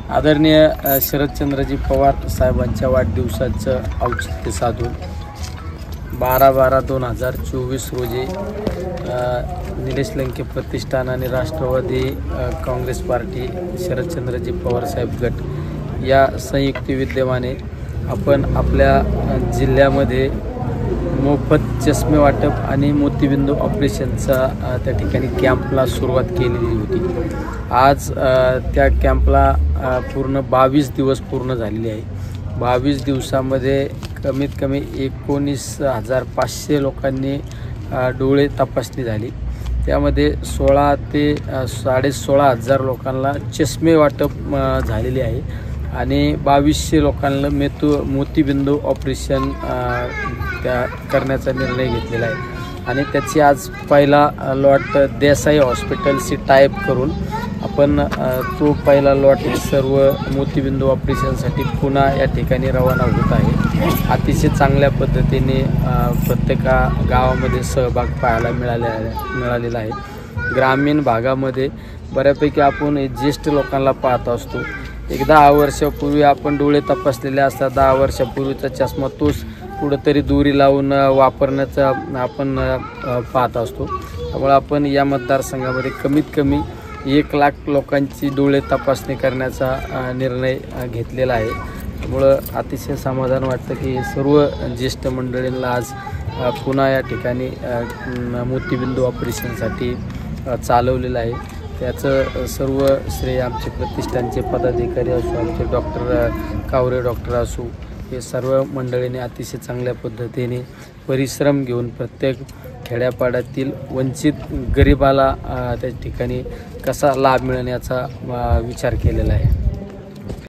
आदरणीय शरदचंद्रजी पवार साहेबांच्या वाढदिवसाचं औचित्य साधून 12/12/2024 रोजी निलेश लंके प्रतिष्ठान आणि राष्ट्रवादी काँग्रेस पार्टी शरदचंद्रजी पवार साहेब गट या संयुक्त विद्यमाने आपण आपल्या जिल्ह्यामध्ये मोफत चष्मे वाटप आणि मोतीबिंदू ऑपरेशनचा त्या ठिकाणी कॅम्पला सुरुवात केलेली होती। आज त्या कॅम्पला पूर्ण 22 दिवस पूर्ण झालेले आहे। 22 दिवसामध्ये कमीत कमी 19,500 लोकांनी डोळे तपासणी झाली। त्यामध्ये 16 ते 16,500 लोकांना चष्मे वाटप झालेले आहे आणि 2200 लोकांना मोतीबिंदू ऑपरेशन त्या करण्याचा निर्णय घेतलेला आहे आणि त्याची आज पहिला लॉट देसाई हॉस्पिटलशी टायअप करून आपण तो पहिला लॉट सर्व मोतीबिंदू ऑपरेशनसाठी पुन्हा या ठिकाणी रवाना होत आहे। अतिशय चांगल्या पद्धतीने प्रत्येक गावामध्ये सहभाग पाहायला मिळालेला आहे। ग्रामीण भागामध्ये बऱ्यापैकी आपण ज्येष्ठ लोकांना पाहत असतो। एक 10 वर्षापूर्वी आपण डोळे तपासलेले असतात। 10 वर्षापूर्वीचा चष्मा तोच कुठंतरी दोरी लावून वापरण्याचा आपण पाहत असतो। त्यामुळे आपण या मतदारसंघामध्ये कमीत कमी 1 लाख लोकांची डोळे तपासणी करण्याचा निर्णय घेतलेला आहे। त्यामुळं अतिशय समाधान वाटतं की सर्व ज्येष्ठ मंडळींना आज पुन्हा या ठिकाणी मोतीबिंदू ऑपरेशनसाठी चालवलेलं आहे। त्याचं सर्व श्रेय आमचे प्रतिष्ठानचे पदाधिकारी असो, आमचे डॉक्टर कावरे डॉक्टर असो, हे सर्व मंडळीने अतिशय चांगल्या पद्धतीने परिश्रम घेऊन प्रत्येक खेड्यापाड्यातील वंचित गरिबाला त्या ठिकाणी कसा लाभ मिळण्याचा विचार केलेला आहे।